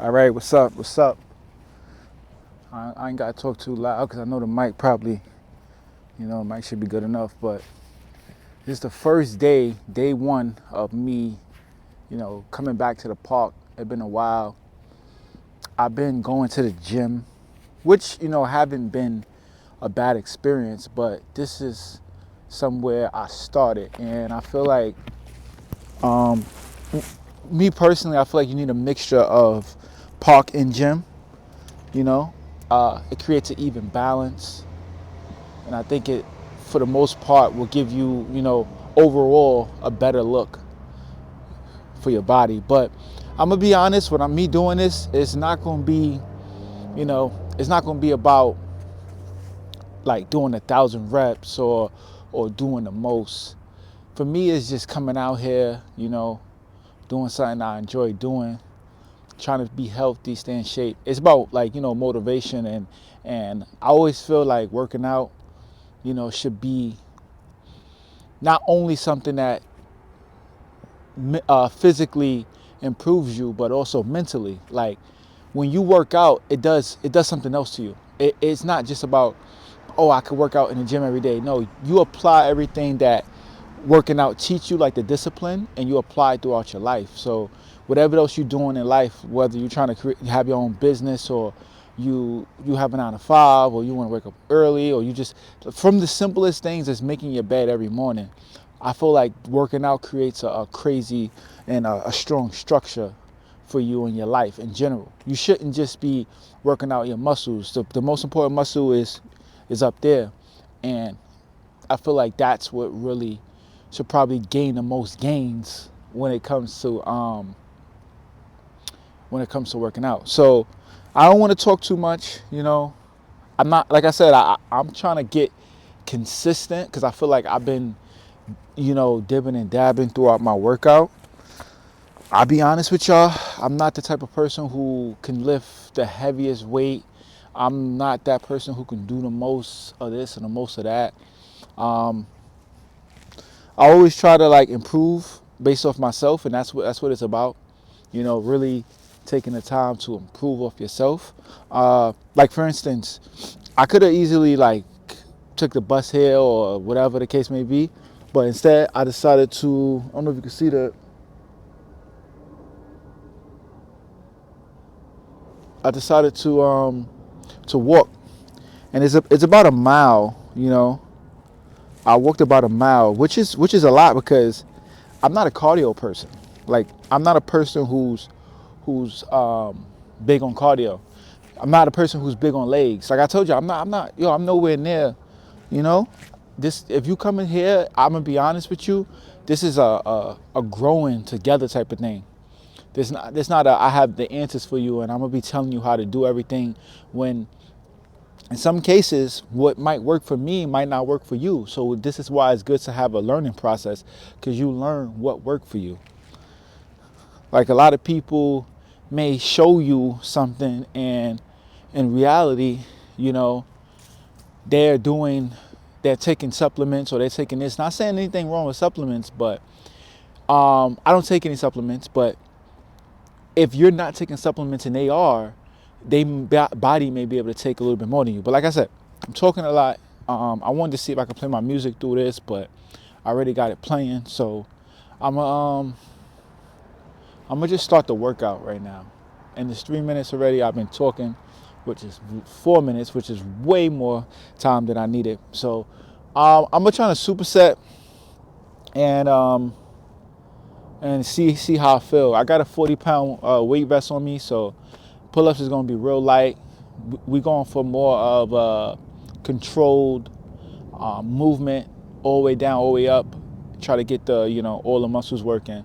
All right, what's up? What's up? I ain't got to talk too loud because I know the mic probably, mic should be good enough. But this is the first day one of me, coming back to the park. It's been a while. I've been going to the gym, which, haven't been a bad experience, but this is somewhere I started. And I feel like, um, me personally, I feel like you need a mixture of park and gym, you know. It creates an even balance, and I think it, for the most part, will give you, overall a better look for your body. But I'm gonna be honest, when I'm me doing this, it's not gonna be, it's not gonna be about like doing 1,000 reps or doing the most. For me, it's just coming out here, doing something I enjoy doing, trying to be healthy, stay in shape. It's about like, motivation, and I always feel like working out, should be not only something that physically improves you, but also mentally. Like when you work out, it does something else to you. It's not just about, oh, I could work out in the gym every day. No, you apply everything that working out teach you, like the discipline, and you apply it throughout your life. So whatever else you're doing in life, whether you're trying to have your own business, or you have a 9 to 5, or you want to wake up early, or you just, from the simplest things as making your bed every morning, I feel like working out creates a crazy and a strong structure for you in your life in general. You shouldn't just be working out your muscles. The most important muscle is up there, and I feel like that's what really should probably gain the most gains when it comes to working out. So I don't want to talk too much. I'm not, like I said, I'm trying to get consistent because I feel like I've been, dipping and dabbing throughout my workout. I'll be honest with y'all, I'm not the type of person who can lift the heaviest weight. I'm not that person who can do the most of this and the most of that. Um, I always try to like improve based off myself, and that's what it's about. Really taking the time to improve off yourself. Like for instance, I could have easily like took the bus here or whatever the case may be, but instead I decided to. I don't know if you can see that. I decided to walk, and it's about a mile. I walked about a mile, which is a lot because I'm not a cardio person. Like I'm not a person who's big on cardio. I'm not a person who's big on legs. Like I told you, I'm nowhere near, you know. This, if you come in here, I'm gonna be honest with you. This is a growing together type of thing. There's not a I have the answers for you and I'm gonna be telling you how to do everything, when in some cases what might work for me might not work for you. So this is why it's good to have a learning process, because you learn what worked for you. Like a lot of people may show you something, and in reality, you know, they're doing, they're taking supplements or they're taking this. Not saying anything wrong with supplements, but I don't take any supplements. But if you're not taking supplements and they are, they body may be able to take a little bit more than you. But like I said, I'm talking a lot. I wanted to see if I could play my music through this, but I already got it playing. So I'm I'm gonna just start the workout right now. And it's 3 minutes already. I've been talking, which is 4 minutes, which is way more time than I needed. So I'm gonna try to superset and see how I feel. I got a 40-pound weight vest on me, so pull-ups is gonna be real light. We going for more of a controlled movement, all the way down, all the way up. Try to get the all the muscles working,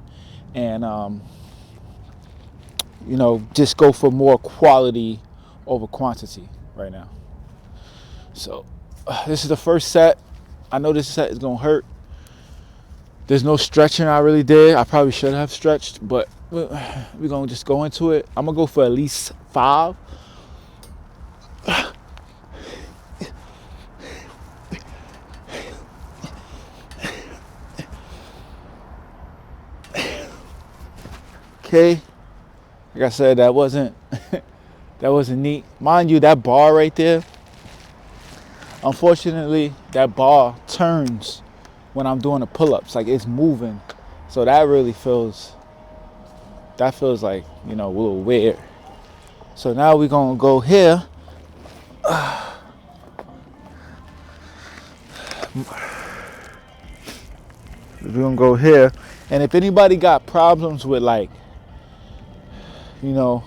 and just go for more quality over quantity right now. So this is the first set. I know this set is gonna hurt. There's no stretching I really did. I probably should have stretched, but we're gonna just go into it. I'm gonna go for at least 5. Okay. Like I said, that wasn't that wasn't neat. Mind you, that bar right there, unfortunately, that bar turns when I'm doing the pull-ups. Like it's moving. So that really feels like, you know, a little weird. So now we're gonna go here. We're gonna go here. And if anybody got problems with, like, you know,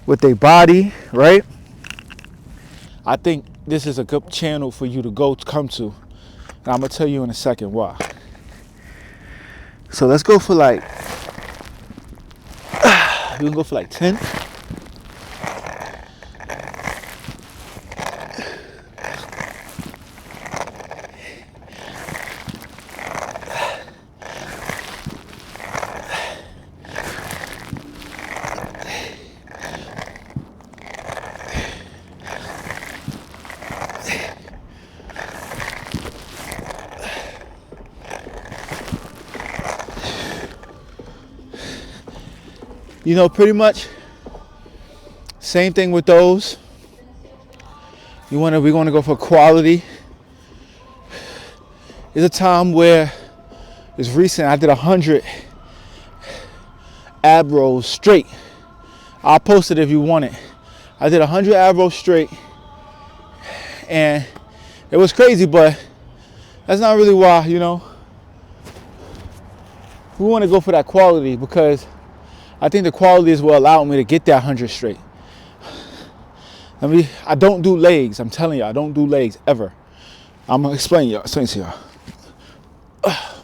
with their body, right? I think this is a good channel for you to come to. And I'm gonna tell you in a second why. So let's go for like, we can go for like 10. You know, pretty much same thing with those. We're gonna go for quality. There's a time where it's recent. I did 100 ab rolls straight. I'll post it if you want it. I did 100 ab rolls straight, and it was crazy, but that's not really why. You know, we want to go for that quality because I think the quality is what allowed me to get that 100 straight. I don't do legs. I'm telling you, I don't do legs ever. I'm gonna explain to y'all.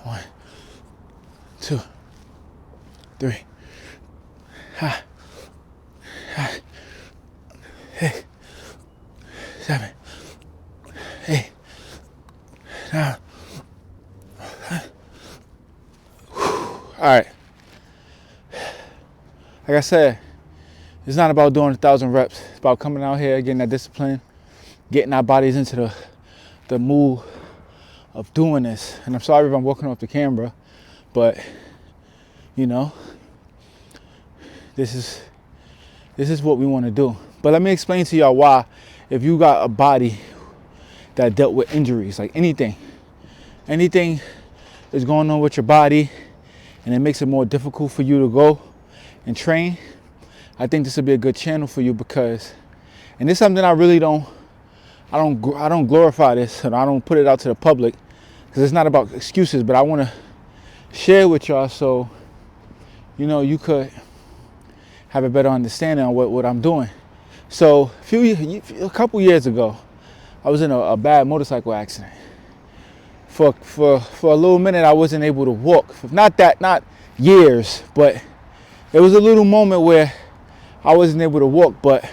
1, 2, 3, 6, 7, 8, 9. All right. Like I said, it's not about doing 1,000 reps. It's about coming out here, getting that discipline, getting our bodies into the mood of doing this. And I'm sorry if I'm walking off the camera, but you know, this is what we want to do. But let me explain to y'all why. If you got a body that dealt with injuries, like anything is going on with your body, and it makes it more difficult for you to go and train, I think this would be a good channel for you because, and this is something I really don't glorify this and I don't put it out to the public because it's not about excuses, but I want to share with y'all so, you know, you could have a better understanding on what I'm doing. So a couple years ago, I was in a bad motorcycle accident. For a little minute, I wasn't able to walk. Not years, but there was a little moment where I wasn't able to walk, but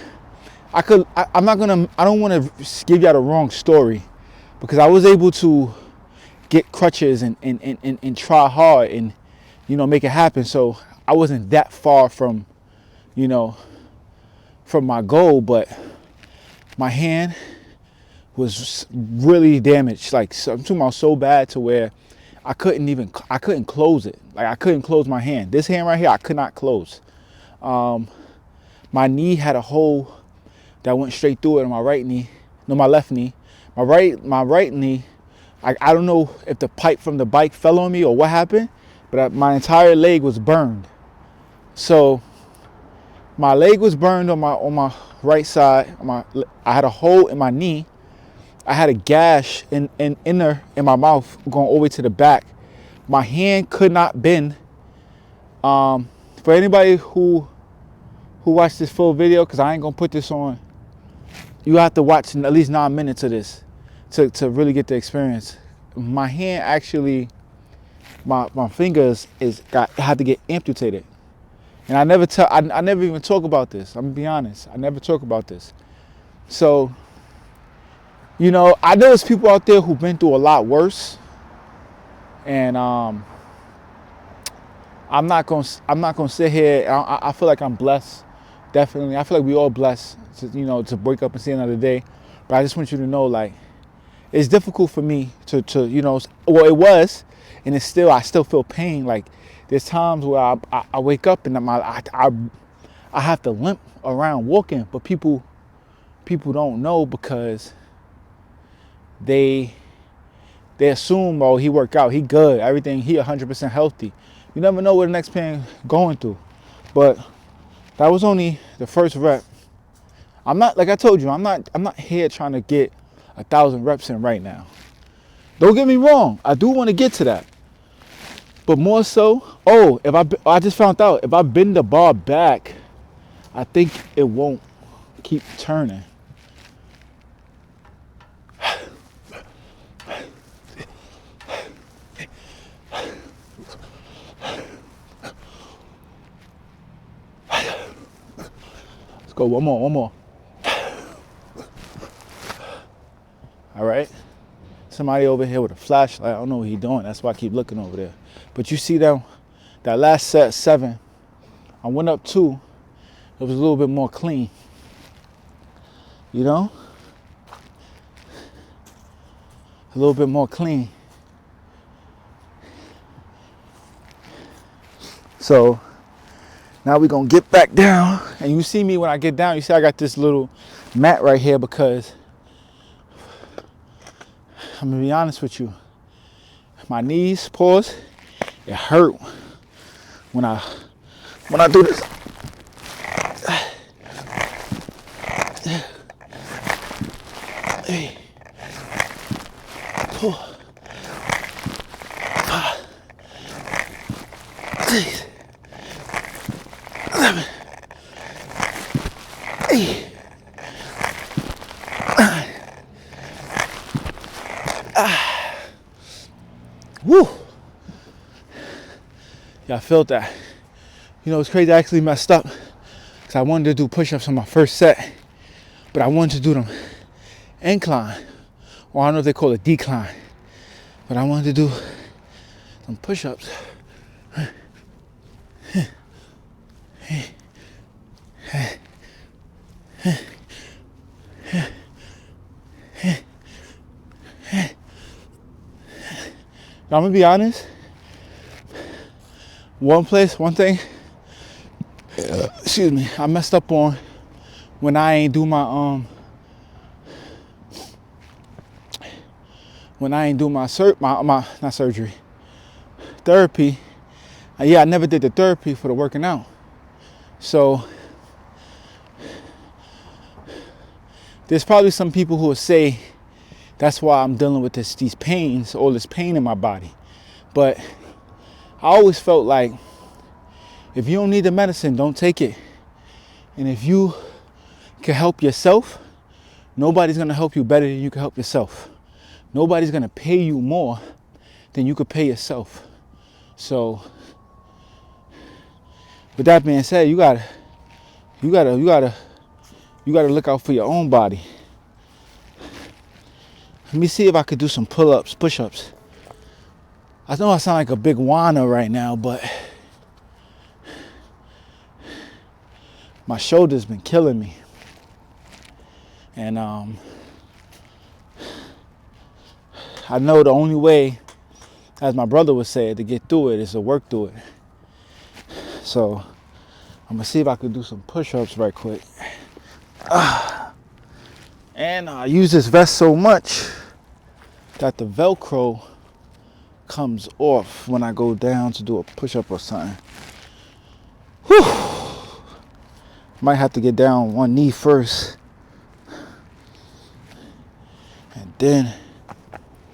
I don't want to give y'all the wrong story because I was able to get crutches and try hard and, you know, make it happen. So I wasn't that far from, you know, from my goal, but my hand was really damaged. Like, I'm talking about so bad to where I couldn't close it. Like, I couldn't close my hand. This hand right here, I could not close. My knee had a hole that went straight through it on my right knee. No, my left knee. My right knee, I don't know if the pipe from the bike fell on me or what happened, but my entire leg was burned. So my leg was burned on my right side. I had a hole in my knee. I had a gash in my mouth going all the way to the back. My hand could not bend. For anybody who watched this full video, because I ain't gonna put this on, you have to watch at least 9 minutes of this to really get the experience. My hand actually, my fingers had to get amputated. And I never even talk about this. I'm gonna be honest. I never talk about this. So, you know, I know there's people out there who've been through a lot worse. And I'm not gonna sit here. I feel like I'm blessed. Definitely. I feel like we all blessed to wake up and see another day. But I just want you to know, like, it's difficult for me to well, it was, and I still feel pain. Like, there's times where I wake up and I have to limp around walking, but people don't know because they assume, oh, he worked out, he good, everything, he 100% healthy. You never know what the next man going through. But that was only the first rep. I'm not, like I told you, I'm not here trying to get 1,000 reps in right now. Don't get me wrong, I do want to get to that. But more so, I just found out, if I bend the bar back, I think it won't keep turning. Let's go, one more. All right. Somebody over here with a flashlight. I don't know what he's doing. That's why I keep looking over there. But you see that last set, 7, I went up 2. It was a little bit more clean. You know? A little bit more clean. So now we're going to get back down. And you see me when I get down, you see I got this little mat right here because I'm going to be honest with you. My knees, pause, it hurt when I do this. Hey. 4, 5, 6, 7, 8, 9. Woo! Yeah, I felt that. You know, it's crazy. I actually messed up because I wanted to do push-ups on my first set, but I wanted to do them incline, or I don't know if they call it decline, but I wanted to do some push-ups. Now, I'm gonna be honest. One thing, excuse me, I messed up on when I ain't do my not surgery, therapy. Yeah, I never did the therapy for the working out. So there's probably some people who will say that's why I'm dealing with these pains, all this pain in my body. But I always felt like if you don't need the medicine, don't take it. And if you can help yourself, nobody's gonna help you better than you can help yourself. Nobody's gonna pay you more than you could pay yourself. So with that being said, you gotta look out for your own body. Let me see if I could do some pull-ups, push-ups. I know I sound like a big whiner right now, but my shoulder's been killing me. And I know the only way, as my brother would say, to get through it is to work through it. So I'm gonna see if I could do some push-ups right quick. And I use this vest so much that the Velcro comes off when I go down to do a push-up or something. Whew. Might have to get down on one knee first and then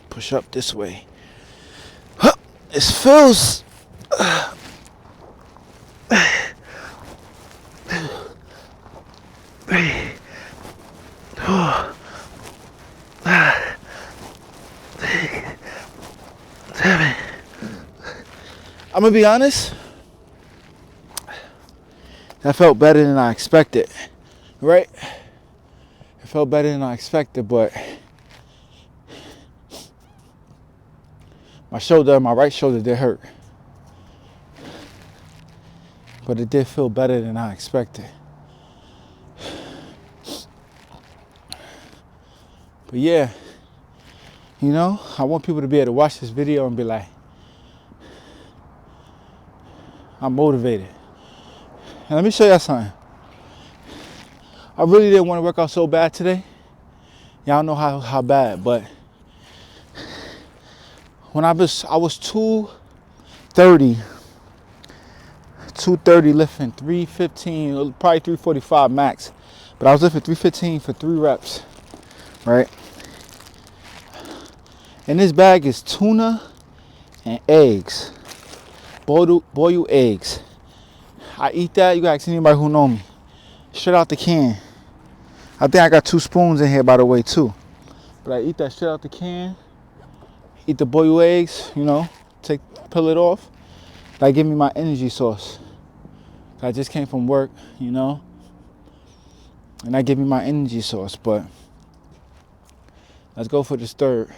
push up this way. It feels I'm gonna be honest, that felt better than I expected, right? It felt better than I expected, but my right shoulder did hurt. But it did feel better than I expected. But yeah, you know, I want people to be able to watch this video and be like, I'm motivated. And let me show y'all something. I really didn't want to work out so bad today. Y'all know how bad, but when I was 230 lifting 315, probably 345 max, but I was lifting 315 for 3 reps, right? And this bag is tuna and eggs, boiled eggs. I eat that. You guys, anybody who know me, straight out the can. I think I got 2 spoons in here, by the way, too. But I eat that straight out the can. Eat the boiled eggs, you know, peel it off. That give me my energy source. I just came from work, you know, and that give me my energy source. But let's go for this third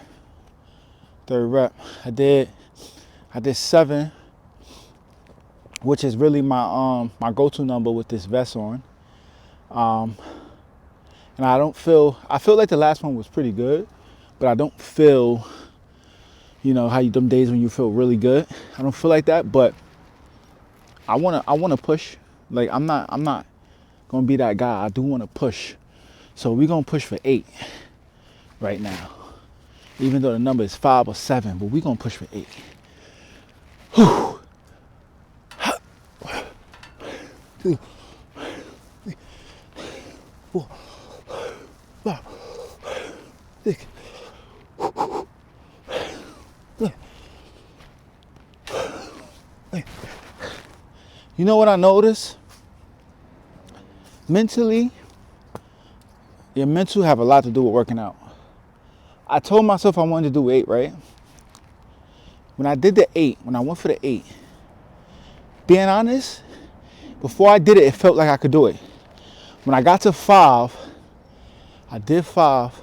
rep. I did 7, which is really my my go-to number with this vest on. And I feel like the last one was pretty good, but I don't feel, you know, how them days when you feel really good. I don't feel like that, but I wanna push. Like I'm not gonna be that guy. I do wanna push. So we're gonna push for 8 right now. Even though the number is 5 or 7, but we're gonna push for 8. Whew. You know what I noticed? Mentally, your mental have a lot to do with working out. I told myself I wanted to do 8, right? When I did the 8, when I went for the 8, being honest, before I did it, it felt like I could do it. When I got to 5, I did 5,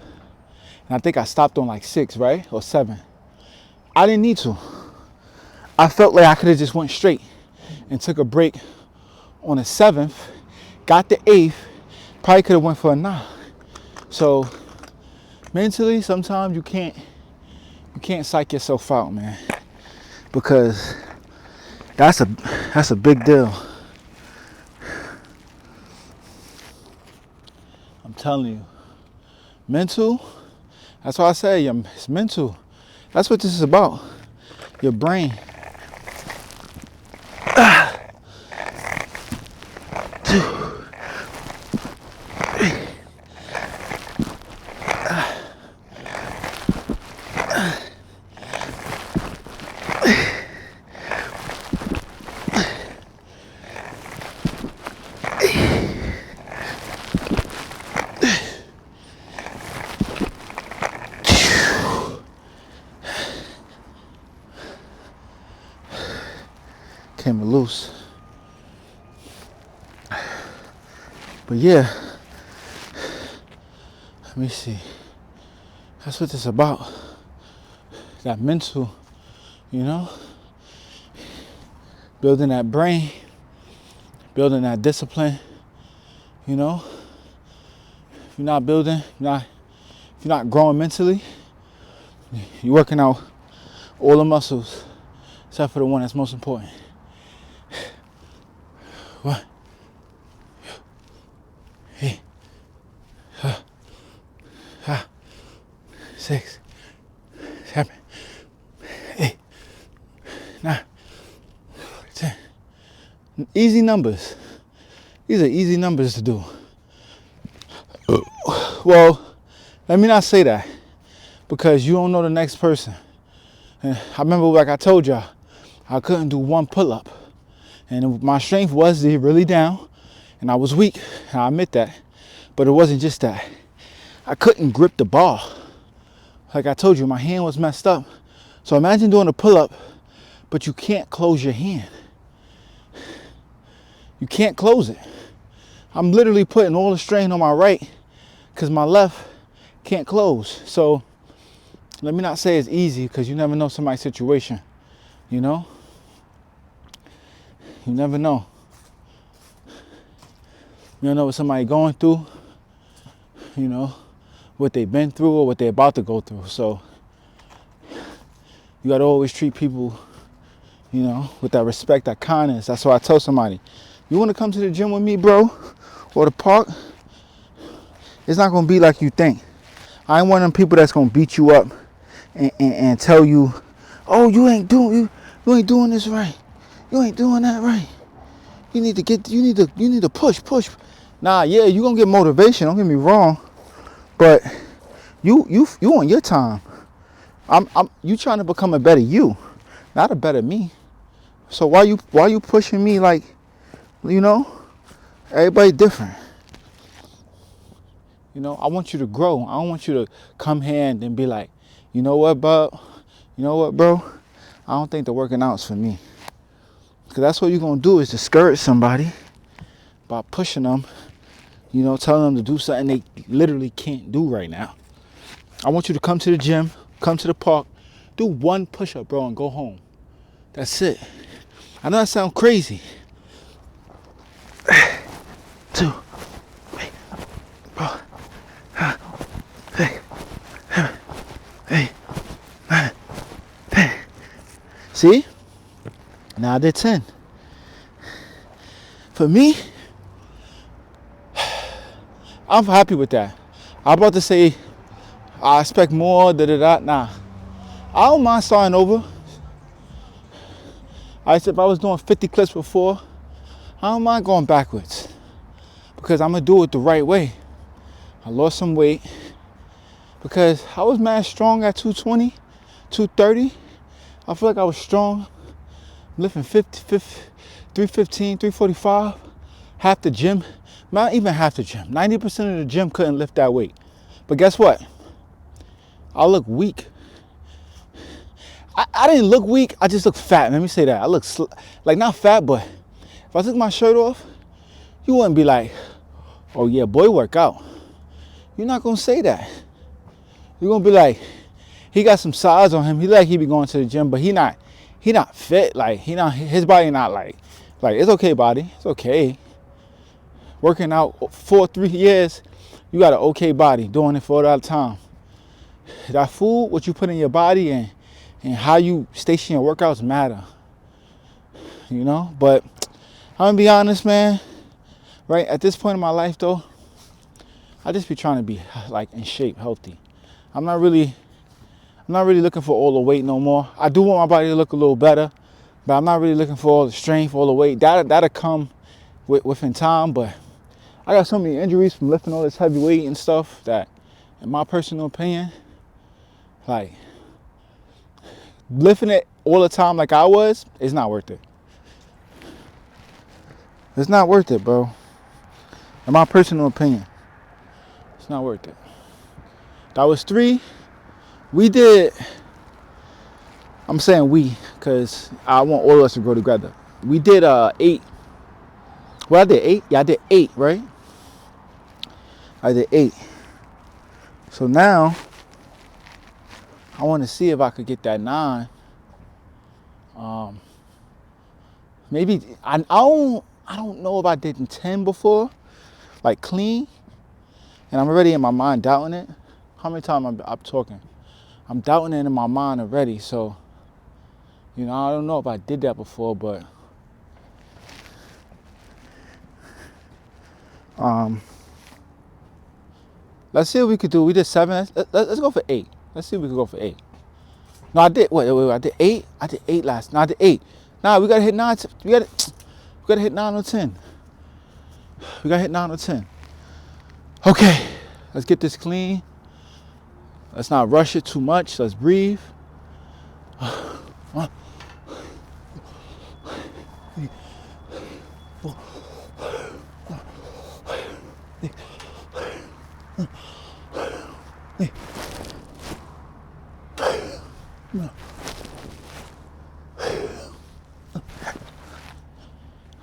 and I think I stopped on like 6, right? Or 7. I didn't need to. I felt like I could have just went straight and took a break on the 7th, got the 8th, probably could have went for a 9. So mentally, sometimes you can't psych yourself out, man, because that's a big deal. I'm telling you, mental. That's why I say it's mental. That's what this is about. Your brain. Came loose. But yeah, let me see. That's what it's about. That mental, you know, building that brain, building that discipline, you know. If you're not building, if you're not growing mentally, you're working out all the muscles except for the one that's most important. 1, 2, 6, 7, 8, 9, 10. Easy numbers. These are easy numbers to do. Well, let me not say that, because you don't know the next person. And I remember, like I told y'all, I couldn't do 1 pull-up. And my strength was really down, and I was weak, and I admit that. But it wasn't just that. I couldn't grip the bar. Like I told you, my hand was messed up. So imagine doing a pull-up, but you can't close your hand. You can't close it. I'm literally putting all the strain on my right because my left can't close. So let me not say it's easy, because you never know somebody's situation, you know? You never know. You don't know what somebody going through, you know, what they've been through or what they're about to go through. So you got to always treat people, you know, with that respect, that kindness. That's why I tell somebody, you want to come to the gym with me, bro, or the park? It's not gonna be like you think. I ain't one of them people that's gonna beat you up and tell you, oh, you ain't doing this right. You ain't doing that right. You need to push. Nah, yeah, you gonna get motivation, don't get me wrong. But you on your time. You trying to become a better you, not a better me. So why you pushing me like, everybody different. I want you to grow. I don't want you to come here and then be like, you know what, bro? I don't think the working out's for me. Because that's what you're going to do is discourage somebody by pushing them, telling them to do something they literally can't do right now. I want you to come to the gym, come to the park, do one push-up, bro, and go home. That's it. I know that sounds crazy. 2, 3, bro. Hey, 9, 10. See? Now I did 10. For me, I'm happy with that. I'm about to say I expect more, Nah. I don't mind starting over. If I was doing 50 clips before, I don't mind going backwards. Because I'm going to do it the right way. I lost some weight. Because I was mad strong at 220, 230. I feel like I was strong. Lifting 315, 345. Half the gym. Not even half the gym. 90% of the gym couldn't lift that weight. But guess what? I look weak. I didn't look weak. I just look fat. Let me say that. I look like not fat, but if I took my shirt off, you wouldn't be like, oh yeah, boy, work out. You're not going to say that. You're going to be like, he got some size on him. He be going to the gym, but he not fit. Like, his body not like it's okay, body. It's okay. Working out for 3 years, you got an okay body, doing it for all that time. That food, what you put in your body and how you station your workouts matter. But I'm gonna be honest, man. Right at this point in my life, though, I just be trying to be like in shape, healthy. I'm not really looking for all the weight no more. I do want my body to look a little better, but I'm not really looking for all the strength, all the weight. That'll come within time, but I got so many injuries from lifting all this heavy weight and stuff that, in my personal opinion, like, lifting it all the time like I was, it's not worth it. It's not worth it, bro. In my personal opinion, it's not worth it. That was 3. We did, I'm saying we, because I want all of us to grow together. We did 8. Well, I did 8. Yeah, I did 8, right? I did 8. So now, I want to see if I could get that 9. Maybe, I don't know if I did 10 before, like clean. And I'm already in my mind doubting it. How many times I'm talking? I'm doubting it in my mind already. So, I don't know if I did that before, but let's see what we could do. We did 7. Let's go for 8. Let's see if we can go for 8. No, I did. Wait. I did 8. I did 8 last. No, I did 8. Nah, we gotta hit 9. We gotta hit 9 or 10. We gotta hit 9 or 10. Okay, let's get this clean. Let's not rush it too much. Let's breathe.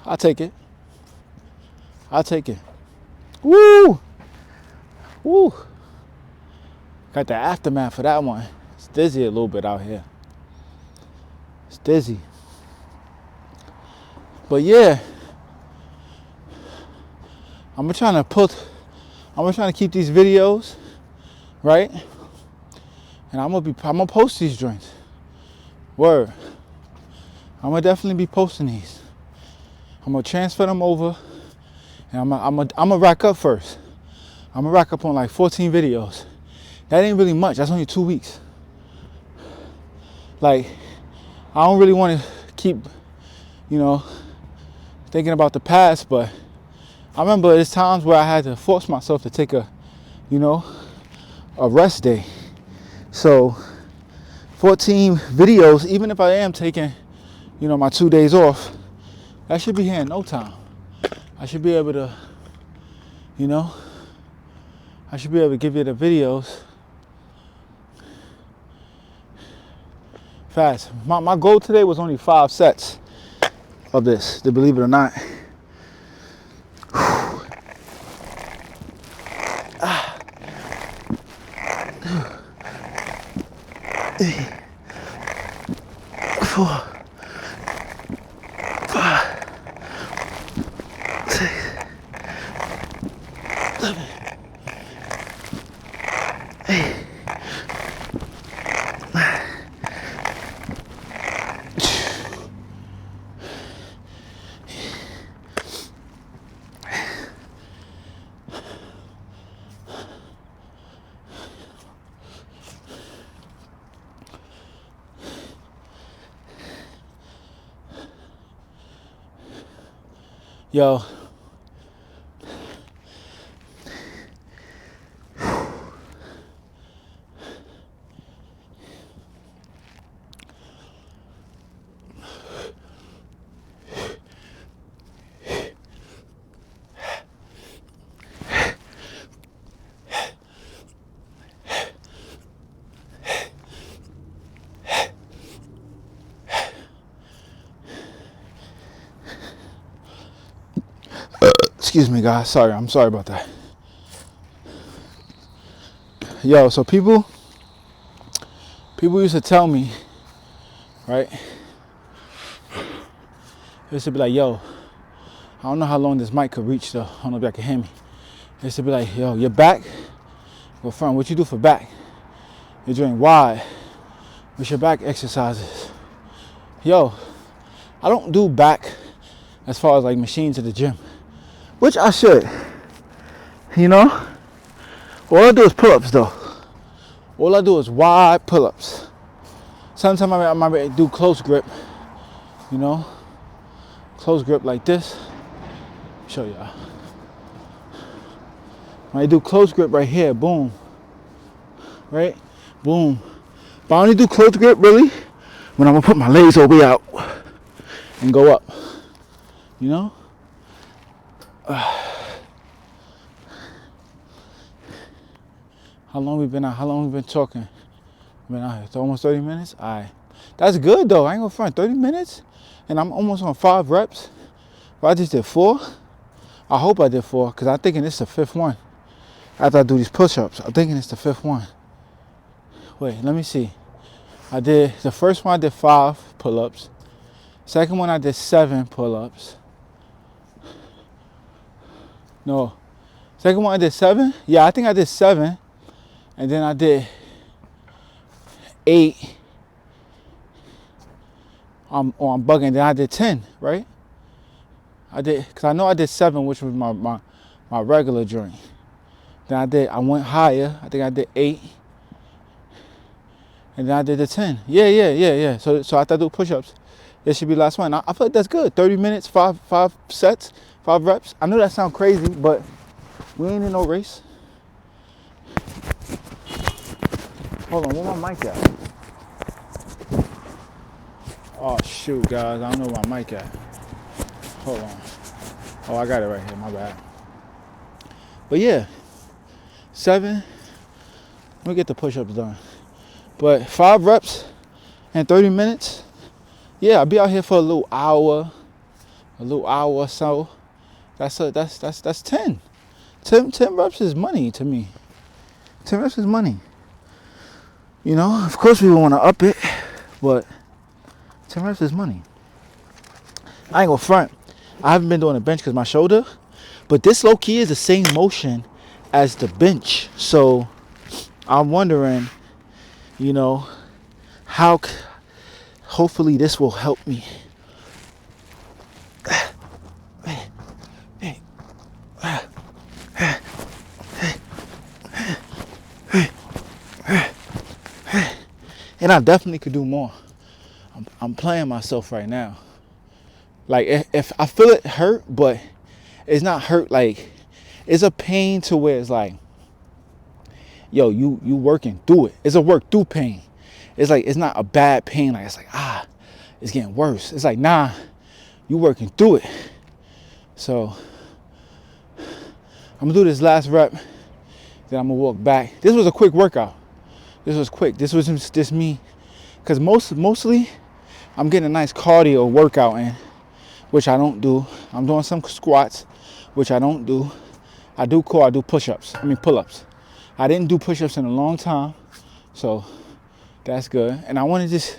I'll take it. Woo! Got the aftermath for that one. It's dizzy a little bit out here. It's dizzy. But yeah, I'm trying to keep these videos, right? And I'm gonna post these joints. Word. I'm gonna definitely be posting these. I'm gonna transfer them over, and I'm gonna rack up first. I'm gonna rack up on like 14 videos. That ain't really much. That's only 2 weeks. Like, I don't really want to keep, thinking about the past, but I remember there's times where I had to force myself to take a rest day. So 14 videos, even if I am taking, my 2 days off, that should be here in no time. I should be able to, give you the videos fast. My goal today was only 5 sets of this, to believe it or not. Four, 5, 6, 7, 8, 9. Yo, excuse me, guys. Sorry, I'm sorry about that. Yo, so people used to tell me, right? They used to be like, yo, I don't know how long this mic could reach though. I don't know if y'all can hear me. They used to be like, yo, your back? Well, friend, what you do for back? You're doing wide. What's your back exercises? Yo, I don't do back as far as like machines at the gym, which I should. All I do is pull-ups though. All I do is wide pull-ups. Sometimes I might do close grip, close grip like this. Show y'all. When I do close grip right here, boom, right, boom. But I only do close grip really when I'm gonna put my legs all the way out and go up. How long we been out? How long we been talking? Been out here. It's almost 30 minutes. All right, that's good though. I ain't gonna front. 30 minutes, and I'm almost on 5 reps. But I just did 4. I hope I did 4 because I'm thinking this is the 5th one. After I do these push-ups, I'm thinking it's the 5th one. Wait, let me see. The first one I did 5 pull-ups. Second one I did 7 pull-ups. No, second one I did 7. Yeah, I think I did 7, and then I did 8. I'm bugging. Then I did 10, right? Cause I know I did 7, which was my regular joint. Then I went higher. I think I did 8, and then I did the 10. Yeah. So after I do push-ups, this should be the last one. I feel like that's good. 30 minutes, 5 sets, 5 reps. I know that sounds crazy, but we ain't in no race. Hold on, where my mic at? Oh shoot, guys, I don't know where my mic at. Hold on. Oh, I got it right here, my bad. But yeah, 7. Let me get the push-ups done. But 5 reps and 30 minutes. Yeah, I'll be out here for a little hour or so. That's 10. 10 reps is money to me. 10 reps is money. Of course we want to up it, but 10 reps is money. I ain't gonna front. I haven't been doing a bench because my shoulder, but this low key is the same motion as the bench. So I'm wondering, how hopefully this will help me. And I definitely could do more. I'm playing myself right now. Like if I feel it hurt, but it's not hurt like it's a pain to where it's like, yo, you working through it. It's a work through pain. It's like it's not a bad pain. Like it's like it's getting worse. It's like nah, you working through it. So I'm gonna do this last rep. Then I'm gonna walk back. This was a quick workout. This was quick. This was just me, cause mostly I'm getting a nice cardio workout in, which I don't do. I'm doing some squats, which I don't do. I do push-ups. Pull-ups. I didn't do push-ups in a long time, so that's good. And I want to just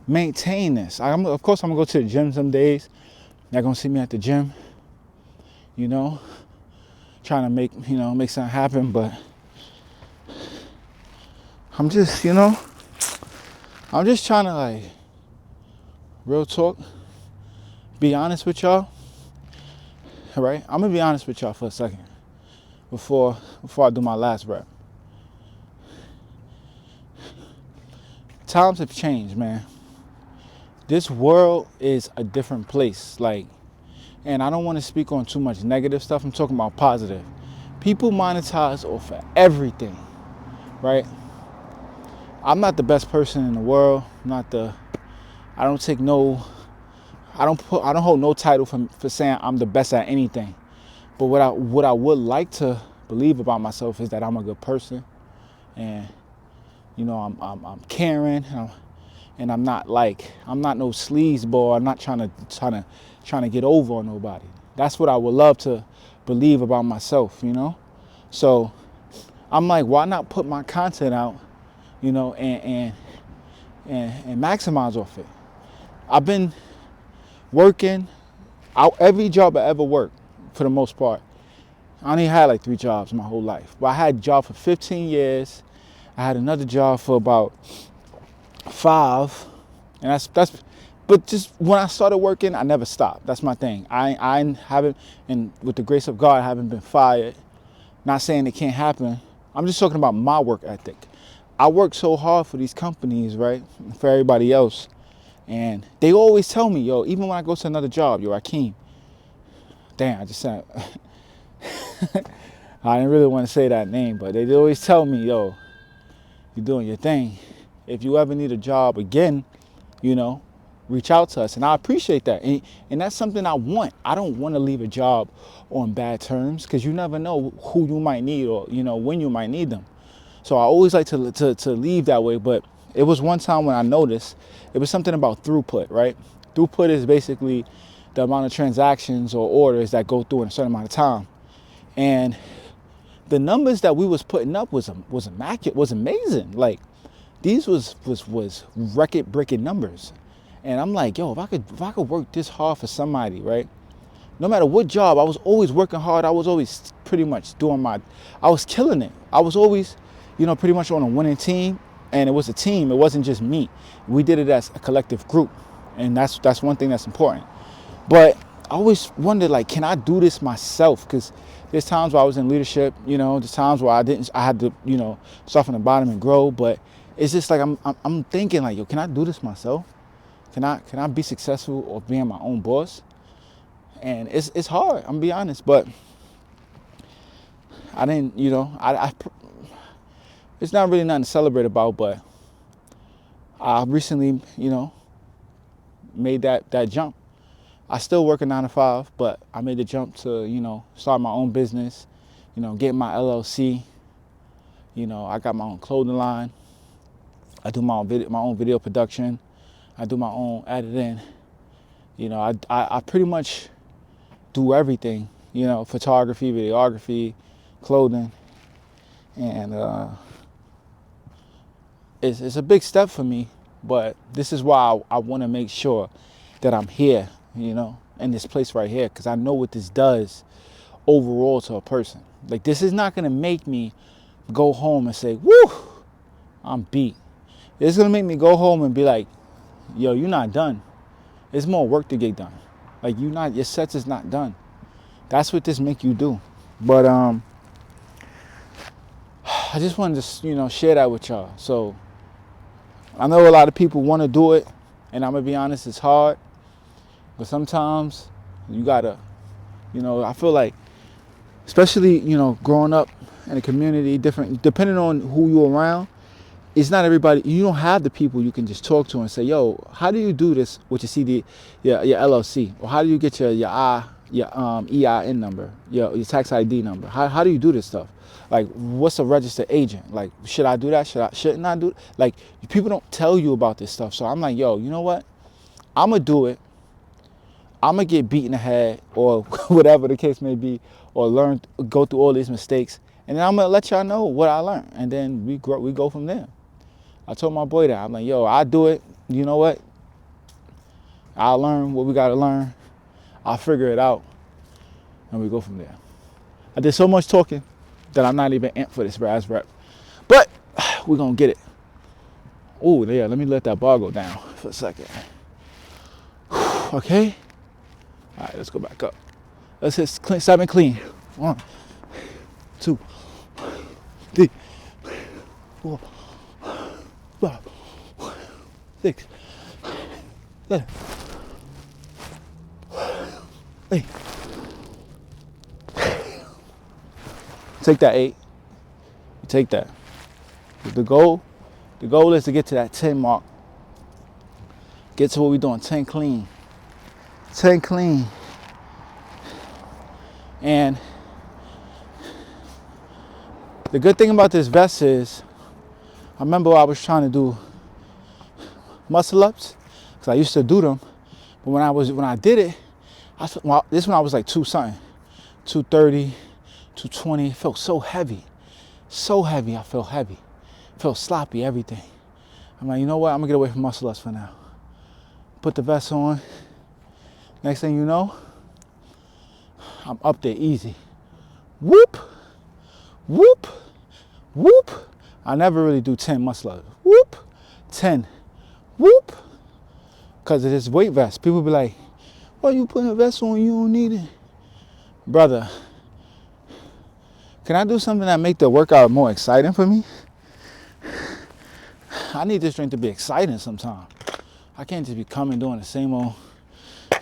maintain this. Of course, I'm gonna go to the gym some days. Y'all gonna see me at the gym, trying to make something happen. But I'm just trying to, like, real talk, be honest with y'all. All right, I'm gonna be honest with y'all for a second before I do my last rep. Times have changed, man. This world is a different place. Like, and I don't want to speak on too much negative stuff. I'm talking about positive. People monetize off of everything, right? I'm not the best person in the world. I don't hold no title for saying I'm the best at anything. But what I would like to believe about myself is that I'm a good person, and I'm caring, and I'm not no sleazeball. I'm not trying to get over on nobody. That's what I would love to believe about myself, So I'm like, why not put my content out, and maximize off it. I've been working out every job I ever worked, for the most part. I only had like 3 jobs my whole life. But I had a job for 15 years. I had another job for about 5. And that's but just when I started working, I never stopped. That's my thing. I haven't, and with the grace of God, I haven't been fired. Not saying it can't happen. I'm just talking about my work ethic. I work so hard for these companies, right? For everybody else. And they always tell me, yo, even when I go to another job, yo, Akeem. Damn, I just said, I didn't really want to say that name, but they always tell me, yo, you're doing your thing. If you ever need a job again, reach out to us. And I appreciate that. And that's something I want. I don't want to leave a job on bad terms, because you never know who you might need, or, when you might need them. So I always like to leave that way. But it was one time when I noticed, it was something about throughput, right? Throughput is basically the amount of transactions or orders that go through in a certain amount of time. And the numbers that we was putting up was immaculate, was amazing. Like, these was record-breaking numbers. And I'm like, yo, if I could work this hard for somebody, right? No matter what job, I was always working hard. I was always pretty much I was killing it. I was always, pretty much on a winning team. And it was a team. It wasn't just me. We did it as a collective group. And that's one thing that's important. But I always wondered, like, can I do this myself? Because there's times where I was in leadership, there's times where I had to, start from the bottom and grow. But it's just like, I'm thinking, like, yo, can I do this myself? Can I be successful of being my own boss? And it's hard, I'm gonna be honest, but I didn't, it's not really nothing to celebrate about, but I recently, made that jump. I still work a 9 to 5, but I made the jump to, start my own business, get my LLC. I got my own clothing line. I do my own video production. I do my own editing. I pretty much do everything, photography, videography, clothing. And it's a big step for me, but this is why I want to make sure that I'm here, in this place right here, because I know what this does overall to a person. Like, this is not going to make me go home and say, woo, I'm beat. It's going to make me go home and be like, yo, you're not done. There's more work to get done. Like, your sets is not done. That's what this make you do. But I just wanted to, share that with y'all. So I know a lot of people want to do it, and I'm going to be honest, it's hard. But sometimes you got to, I feel like, especially, growing up in a community, different, depending on who you're around, it's not everybody. You don't have the people you can just talk to and say, yo, how do you do this with your your LLC? Or how do you get your EIN number, your tax ID number? How do you do this stuff? Like, what's a registered agent? Like, should I do that? Shouldn't I do it? Like, people don't tell you about this stuff. So I'm like, yo, you know what? I'm going to do it. I'm going to get beat in the head or whatever the case may be, or go through all these mistakes. And then I'm going to let y'all know what I learned. And then we go from there. I told my boy that. I'm like, yo, I'll do it. You know what? I'll learn what we got to learn. I'll figure it out. And we go from there. I did so much talking that I'm not even amped for this Raz rep. But we're going to get it. Oh, yeah, let me let that bar go down for a second. Okay? All right, let's go back up. Let's hit 7 clean. 1, 2, 3, 4, 5, 6, 7, 8. Take that 8. You take that. The goal is to get to that 10 mark. Get to what we're doing, 10 clean. 10 clean. And the good thing about this vest is, I remember I was trying to do muscle ups, because I used to do them. But when I did it, this one I was like 230, 220. It felt so heavy. So heavy, I felt heavy. Felt sloppy, everything. I'm like, you know what? I'm gonna get away from muscle ups for now. Put the vest on. Next thing you know, I'm up there easy. Whoop, whoop, whoop. I never really do 10 muscle ups. Whoop, 10, whoop. Because of this weight vest. People be like, why you putting a vest on? You don't need it. Brother, can I do something that make the workout more exciting for me? I need this drink to be exciting sometimes. I can't just be coming doing the same old.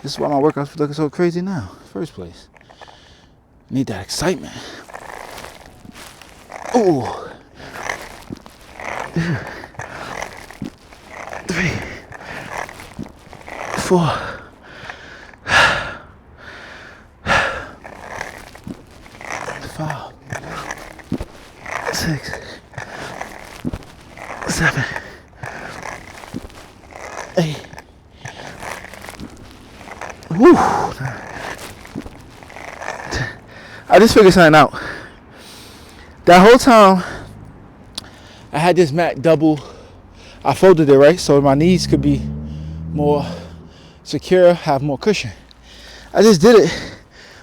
This is why my workouts looking so crazy now, in the first place. I need that excitement. Ooh. 3, 4. 5, 6, 7, 8. Woo. I just figured something out. That whole time, I had this mat double. I folded it, right? So my knees could be more secure, have more cushion. I just did it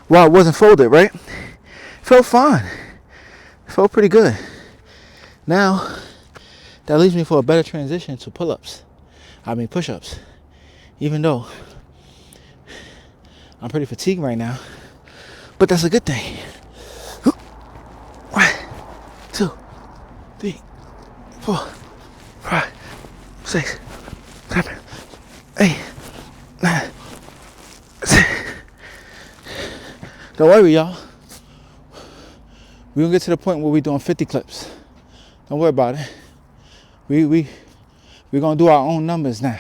while it wasn't folded, right? Felt fine. Felt pretty good. Now, that leaves me for a better transition to push-ups. Even though I'm pretty fatigued right now. But that's a good thing. 1, 2, 3, 4, 5, 6, 7, 8, 9, 10. Don't worry, y'all. We're gonna get to the point where we're doing 50 clips. Don't worry about it. We're gonna do our own numbers now.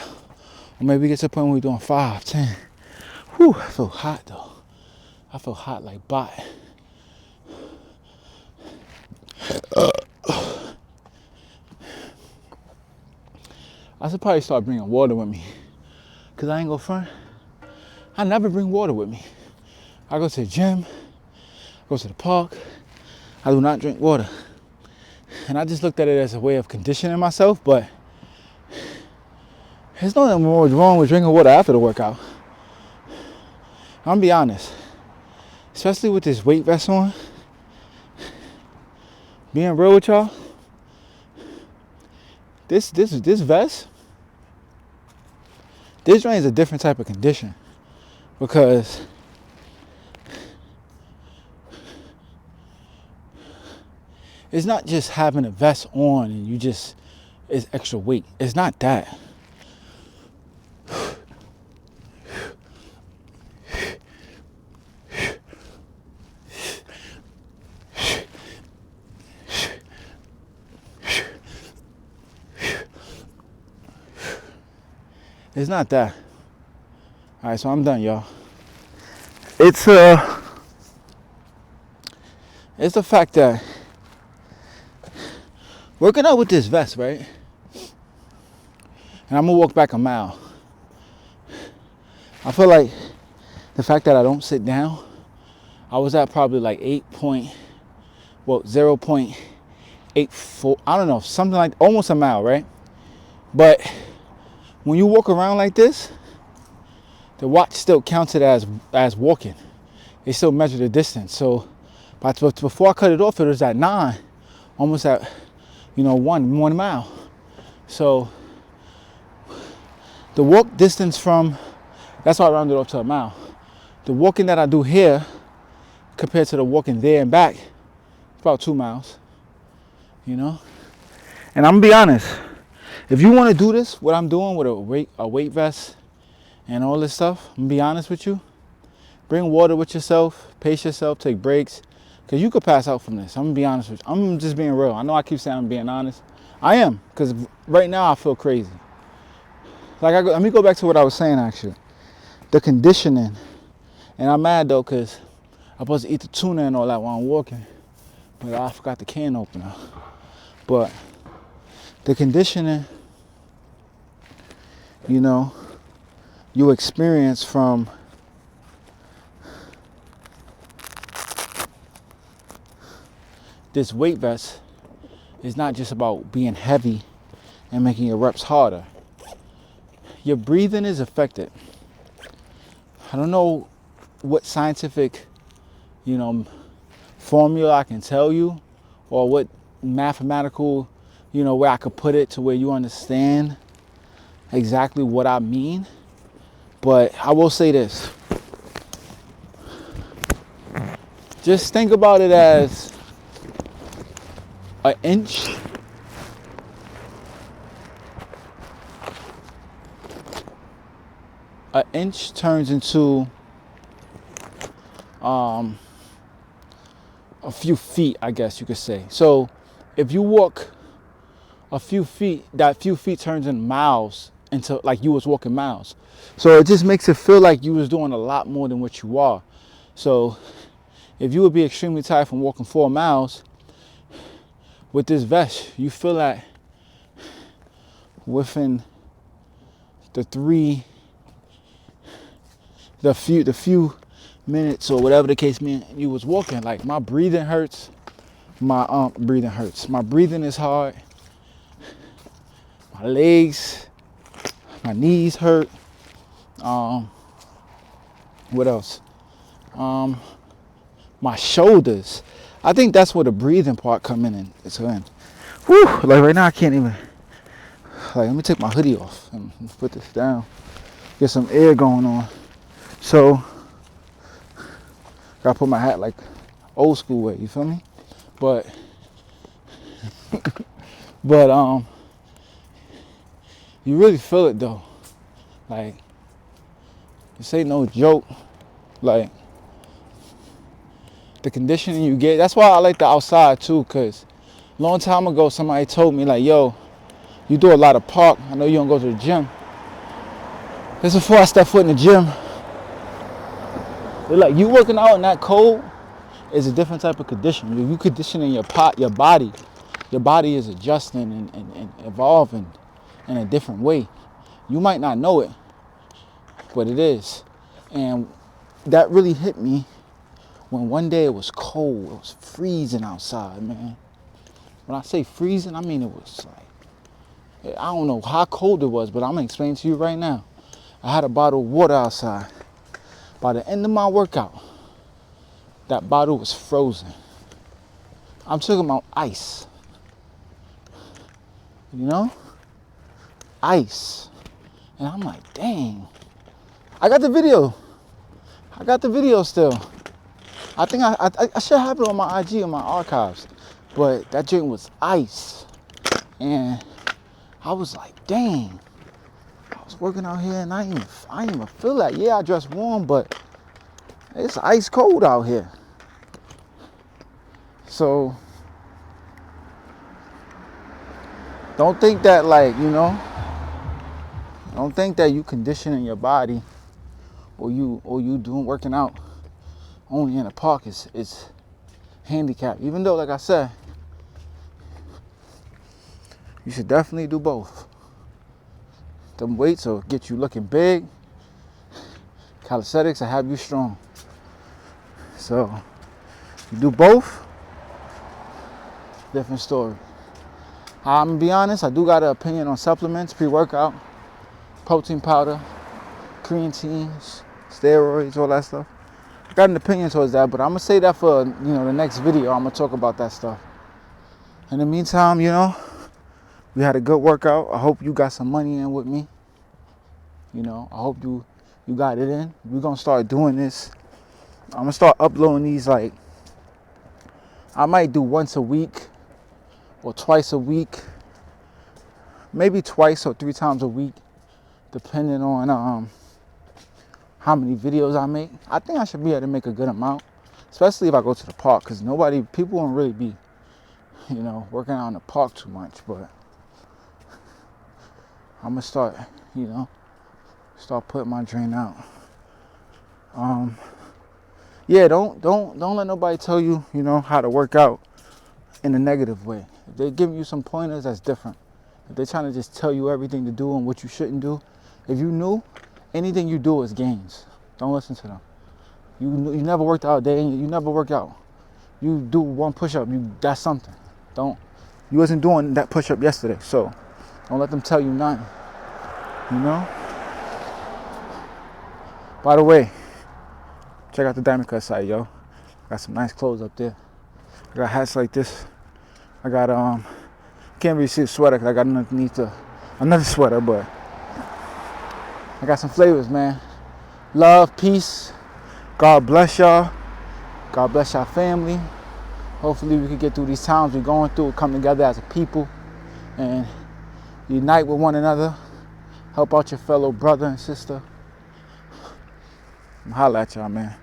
Or maybe we get to the point where we're doing 5, 10. Whew, I feel hot though. I feel hot like bot. I should probably start bringing water with me. Cause I ain't gonna front. I never bring water with me. I go to the gym, go to the park. I do not drink water. And I just looked at it as a way of conditioning myself, but there's nothing more wrong with drinking water after the workout. I'm gonna be honest, especially with this weight vest on, being real with y'all, this vest, this joint is a different type of condition, because it's not just having a vest on and you just, is extra weight. It's not that. It's not that. All right, so I'm done, y'all. It's the fact that working out with this vest, right? And I'm gonna walk back a mile. I feel like the fact that I don't sit down, I was at probably like 0.84, I don't know, something like almost a mile, right? But when you walk around like this, the watch still counts it as walking. They still measure the distance. So before I cut it off, it was at 9, almost at, 1 mile. So the walk distance that's why I rounded off to a mile. The walking that I do here compared to the walking there and back, it's about 2 miles, And I'm gonna be honest, if you want to do this, what I'm doing with a weight vest and all this stuff, I'm gonna be honest with you, bring water with yourself, pace yourself, take breaks, because you could pass out from this. I'm gonna be honest with you. I'm just being real. I know I keep saying I'm being honest. I am, because right now I feel crazy. Like, let me go back to what I was saying, actually. The conditioning. And I'm mad, though, because I'm supposed to eat the tuna and all that while I'm walking. But I forgot the can opener. But the conditioning, you experience from this weight vest is not just about being heavy and making your reps harder. Your breathing is affected. I don't know what scientific, formula I can tell you, or what mathematical, where I could put it to where you understand exactly what I mean. But I will say this. Just think about it as an inch turns into a few feet, I guess you could say. So if you walk a few feet, that few feet turns in miles, into like you was walking miles. So it just makes it feel like you was doing a lot more than what you are. So if you would be extremely tired from walking 4 miles, with this vest, you feel that within the few minutes or whatever the case means, you was walking, like my breathing hurts. My breathing is hard. My legs, my knees hurt. What else? My shoulders. I think that's where the breathing part come in. Whew, like right now I can't even. Like, let me take my hoodie off and put this down. Get some air going on. So, gotta put my hat like old school way, you feel me? But you really feel it though. Like, this ain't no joke. Like, the conditioning you get. That's why I like the outside too, cause a long time ago somebody told me like, yo, you do a lot of park. I know you don't go to the gym. This is before I step foot in the gym. They're like, you working out in that cold is a different type of conditioning. You conditioning your body. Your body is adjusting and evolving in a different way. You might not know it, but it is. And that really hit me when one day it was cold. It was freezing outside, man. When I say freezing, I mean it was like, I don't know how cold it was, but I'm gonna explain to you right now. I had a bottle of water outside. By the end of my workout, that bottle was frozen. I'm talking about ice. Ice. And I'm like, dang. I got the video still. I think I should have it on my IG, on my archives. But that drink was ice. And I was like, dang, I was working out here and I didn't even feel that. Yeah, I dress warm, but it's ice cold out here. So don't think that, like, don't think that you conditioning your body or you doing working out only in the park is handicapped. Even though, like I said, you should definitely do both. Them weights will get you looking big. Calisthenics will have you strong. So you do both, different story. I'm gonna be honest, I do got an opinion on supplements, pre-workout, protein powder, creatines, steroids, all that stuff. I got an opinion towards that, but I'm gonna say that for the next video. I'm gonna talk about that stuff. In the meantime, we had a good workout. I hope you got some money in with me. I hope you got it in. We're gonna start doing this. I'm gonna start uploading these, like, I might do once a week or twice a week, maybe twice or 3 times a week, depending on how many videos I make. I think I should be able to make a good amount, especially if I go to the park, because people won't really be, working out in the park too much. But I'm gonna start putting my drain out. Yeah, don't let nobody tell you, how to work out in a negative way. If they're giving you some pointers, that's different. If they're trying to just tell you everything to do and what you shouldn't do, if you knew, anything you do is gains. Don't listen to them. You never worked out a day, and you never work out. You do one push-up, that's something. You wasn't doing that push-up yesterday, so don't let them tell you nothing. By the way, check out the Diamond Cut site, yo. Got some nice clothes up there. I got hats like this. I got can't really see the sweater because I got underneath another sweater, but I got some flavors, man. Love, peace. God bless y'all. God bless y'all family. Hopefully we can get through these times we're going through, come together as a people and unite with one another. Help out your fellow brother and sister. Holla at y'all, man.